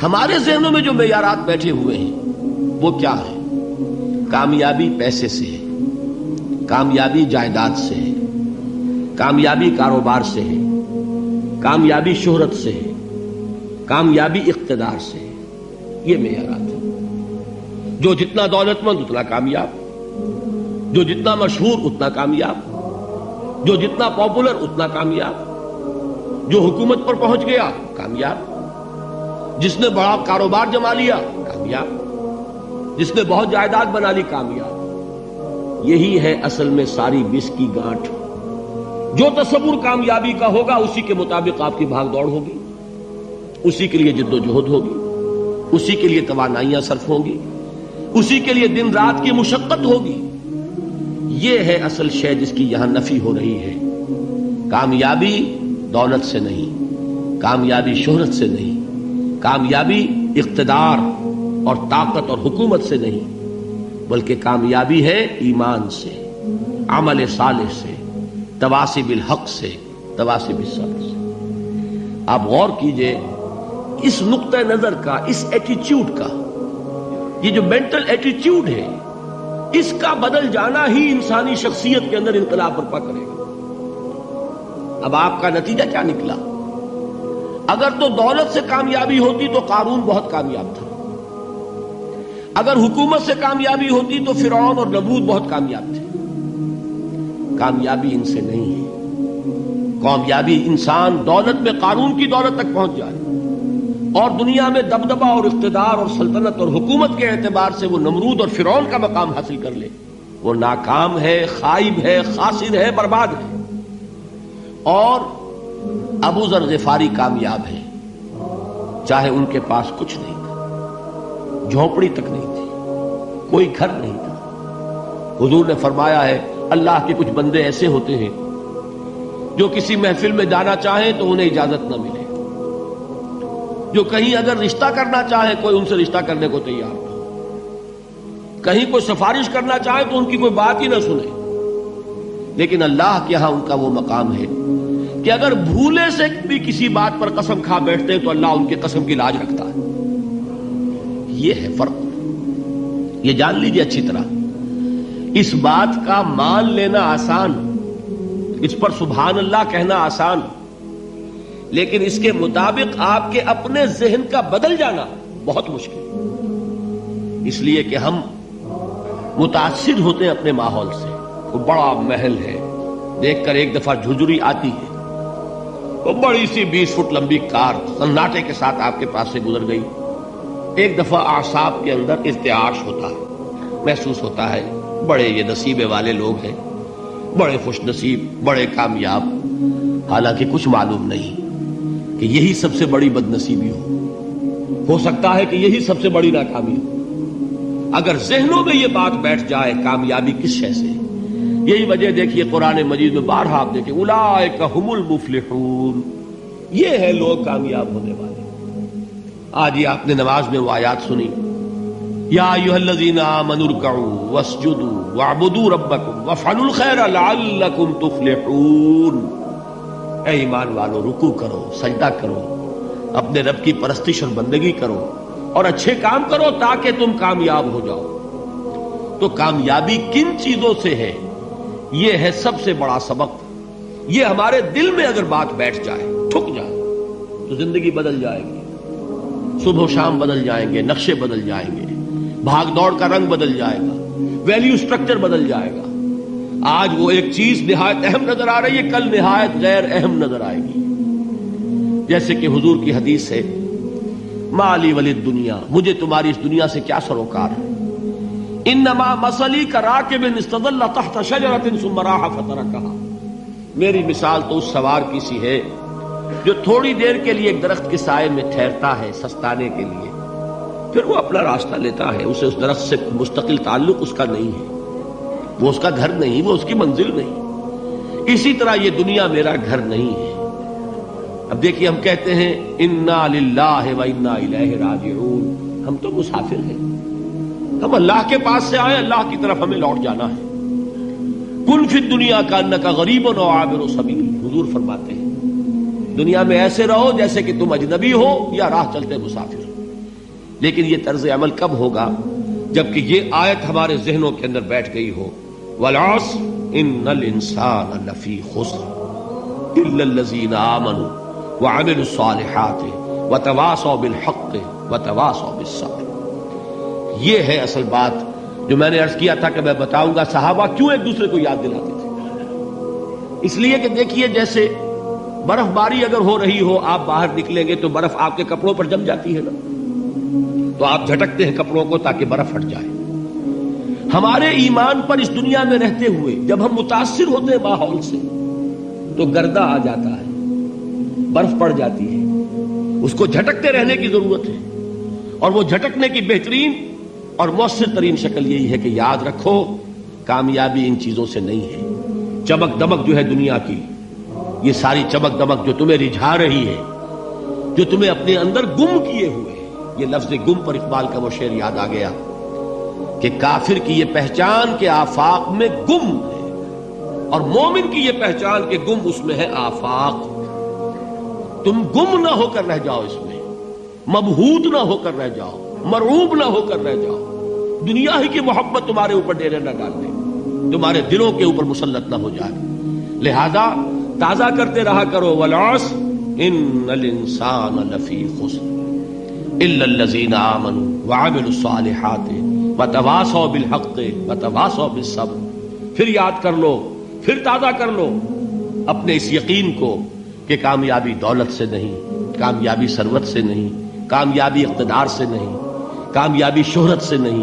ہمارے ذہنوں میں جو معیارات بیٹھے ہوئے ہیں وہ کیا ہے؟ کامیابی پیسے سے ہے، کامیابی جائیداد سے ہے، کامیابی کاروبار سے ہے، کامیابی شہرت سے ہے، کامیابی اقتدار سے ہے. یہ معیارات ہیں. جو جتنا دولت مند اتنا کامیاب، جو جتنا مشہور اتنا کامیاب، جو جتنا پاپولر اتنا کامیاب، جو حکومت پر پہنچ گیا کامیاب، جس نے بڑا کاروبار جما لیا کامیاب، جس نے بہت جائیداد بنا لی کامیاب. یہی ہے اصل میں ساری بس کی گانٹھ. جو تصور کامیابی کا ہوگا اسی کے مطابق آپ کی بھاگ دوڑ ہوگی، اسی کے لیے جد و جہد ہوگی، اسی کے لیے توانائیاں صرف ہوں گی، اسی کے لیے دن رات کی مشقت ہوگی. یہ ہے اصل شے جس کی یہاں نفی ہو رہی ہے. کامیابی دولت سے نہیں، کامیابی شہرت سے نہیں، کامیابی اقتدار اور طاقت اور حکومت سے نہیں، بلکہ کامیابی ہے ایمان سے، عمل صالح سے، تواصی بالحق سے، تواصی بالصبر سے. آپ غور کیجئے اس نقطہ نظر کا، اس ایٹیچیوڈ کا، یہ جو مینٹل ایٹیچیوڈ ہے اس کا بدل جانا ہی انسانی شخصیت کے اندر انقلاب برپا کرے گا. اب آپ کا نتیجہ کیا نکلا؟ اگر تو دولت سے کامیابی ہوتی تو قارون بہت کامیاب تھا، اگر حکومت سے کامیابی ہوتی تو فرعون اور نمرود بہت کامیاب تھے. کامیابی ان سے نہیں ہے. کامیابی انسان دولت میں قارون کی دولت تک پہنچ جائے اور دنیا میں دبدبہ اور اقتدار اور سلطنت اور حکومت کے اعتبار سے وہ نمرود اور فرعون کا مقام حاصل کر لے، وہ ناکام ہے، خائب ہے، خاسر ہے، برباد ہے. اور ابو ذر غفاری کامیاب ہے، چاہے ان کے پاس کچھ نہیں تھا، جھونپڑی تک نہیں تھی، کوئی گھر نہیں تھا. حضور نے فرمایا ہے اللہ کے کچھ بندے ایسے ہوتے ہیں جو کسی محفل میں جانا چاہیں تو انہیں اجازت نہ ملے، جو کہیں اگر رشتہ کرنا چاہے کوئی ان سے رشتہ کرنے کو تیار نہ، کہیں کوئی سفارش کرنا چاہے تو ان کی کوئی بات ہی نہ سنے. لیکن اللہ کے ہاں ان کا وہ مقام ہے کہ اگر بھولے سے بھی کسی بات پر قسم کھا بیٹھتے ہیں تو اللہ ان کے قسم کی لاج رکھتا ہے. یہ ہے فرق. یہ جان لیجیے اچھی طرح. اس بات کا مان لینا آسان، اس پر سبحان اللہ کہنا آسان، لیکن اس کے مطابق آپ کے اپنے ذہن کا بدل جانا بہت مشکل. اس لیے کہ ہم متاثر ہوتے ہیں اپنے ماحول سے. وہ بڑا محل ہے، دیکھ کر ایک دفعہ جھجری آتی ہے، وہ بڑی سی 20 فٹ لمبی کار سناٹے کے ساتھ آپ کے پاس سے گزر گئی. ایک دفعہ اعصاب کے اندر ارتعاش ہوتا ہے، محسوس ہوتا ہے بڑے یہ نصیبے والے لوگ ہیں، بڑے خوش نصیب، بڑے کامیاب. حالانکہ کچھ معلوم نہیں کہ یہی سب سے بڑی بد نصیبی ہو سکتا ہے کہ یہی سب سے بڑی ناکامی ہو. اگر ذہنوں میں یہ بات بیٹھ جائے کامیابی کس شے سے. یہی وجہ دیکھیے قرآن مجید میں بارہا آپ دیکھیں اولئک ھم المفلحون، یہ ہے لوگ کامیاب ہونے والے. آج یہ آپ نے نماز میں وہ آیات سنی، یا ایھا الذین آمنوا ارکعوا واسجدوا واعبدوا ربکم وافعلوا الخیر لعلکم تفلحون. اے ایمان والو، رکوع کرو، سجدہ کرو، اپنے رب کی پرستش اور بندگی کرو اور اچھے کام کرو تاکہ تم کامیاب ہو جاؤ. تو کامیابی کن چیزوں سے ہے؟ یہ ہے سب سے بڑا سبق. یہ ہمارے دل میں اگر بات بیٹھ جائے، ٹھک جائے، تو زندگی بدل جائے گی. صبح و شام بدل جائیں گے، نقشے بدل جائیں گے، بھاگ دوڑ کا رنگ بدل جائے گا، ویلیو سٹرکچر بدل جائے گا. آج وہ ایک چیز نہایت اہم نظر آ رہی ہے، کل نہایت غیر اہم نظر آئے گی. جیسے کہ حضور کی حدیث ہے مالی ولد دنیا، مجھے تمہاری اس دنیا سے کیا سروکار ہے. انما مثلی کراکب استظل تحت شجرۃ ثم راح فترکها، میری مثال تو اس سوار کی سی ہے جو تھوڑی دیر کے لیے ایک درخت کے سائے میں ٹھہرتا ہے سستانے کے لیے، پھر وہ اپنا راستہ لیتا ہے. اسے اس درخت سے مستقل تعلق اس کا نہیں ہے، وہ اس کا گھر نہیں، وہ اس کی منزل نہیں. اسی طرح یہ دنیا میرا گھر نہیں ہے. اب دیکھیے ہم کہتے ہیں انا للہ و انا الیہ راجعون، ہم تو مسافر ہیں، ہم اللہ کے پاس سے آئے، اللہ کی طرف ہمیں لوٹ جانا ہے. کن فی الدنیا کانک غریب و عابر سبیل، حضور فرماتے ہیں دنیا میں ایسے رہو جیسے کہ تم اجنبی ہو یا راہ چلتے مسافر. لیکن یہ طرز عمل کب ہوگا؟ جبکہ یہ آیت ہمارے ذہنوں کے اندر بیٹھ گئی ہو، والعصر ان الانسان لفی خسر الا الذین آمنوا وعملوا الصالحات وتواصوا بالحق وتواصوا بالصبر۔ یہ ہے اصل بات جو میں نے عرض کیا تھا کہ میں بتاؤں گا صحابہ کیوں ایک دوسرے کو یاد دلاتے تھے۔ اس لیے کہ دیکھیے جیسے برف باری اگر ہو رہی ہو، آپ باہر نکلیں گے تو برف آپ کے کپڑوں پر جم جاتی ہے نا، تو آپ جھٹکتے ہیں کپڑوں کو تاکہ برف ہٹ جائے۔ ہمارے ایمان پر اس دنیا میں رہتے ہوئے جب ہم متاثر ہوتے ہیں ماحول سے تو گردہ آ جاتا ہے، برف پڑ جاتی ہے، اس کو جھٹکتے رہنے کی ضرورت ہے۔ اور وہ جھٹکنے کی بہترین اور مؤثر ترین شکل یہی ہے کہ یاد رکھو کامیابی ان چیزوں سے نہیں ہے۔ چمک دمک جو ہے دنیا کی، یہ ساری چمک دمک جو تمہیں رجھا رہی ہے، جو تمہیں اپنے اندر گم کیے ہوئے، یہ لفظ گم پر اقبال کا وہ شعر یاد آ گیا کہ کافر کی یہ پہچان کے آفاق میں گم ہے، اور مومن کی یہ پہچان کے گم اس میں ہے آفاق۔ تم گم نہ ہو کر رہ جاؤ، اس میں مبہوت نہ ہو کر رہ جاؤ، مرعوب نہ ہو کر رہ جاؤ، دنیا ہی کی محبت تمہارے اوپر ڈیرے نہ ڈال دے، تمہارے دلوں کے اوپر مسلط نہ ہو جائے۔ لہذا تازہ کرتے رہا کرو، والعصر ان الانسان لفی خسر الا الذین آمنوا وعملوا الصالحات وتواصوا بالحق وتواصوا بالصبر۔ پھر یاد کر لو، پھر تازہ کر لو اپنے اس یقین کو کہ کامیابی دولت سے نہیں، کامیابی ثروت سے نہیں، کامیابی اقتدار سے نہیں، کامیابی شہرت سے نہیں،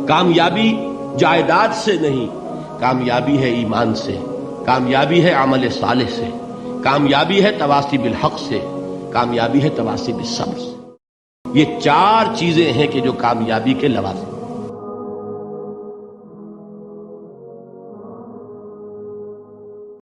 کامیابی جائیداد سے نہیں، کامیابی ہے ایمان سے، کامیابی ہے عمل صالح سے، کامیابی ہے تواصی بالحق سے، کامیابی ہے تواصی بالصبر سے۔ یہ چار چیزیں ہیں کہ جو کامیابی کے لوازم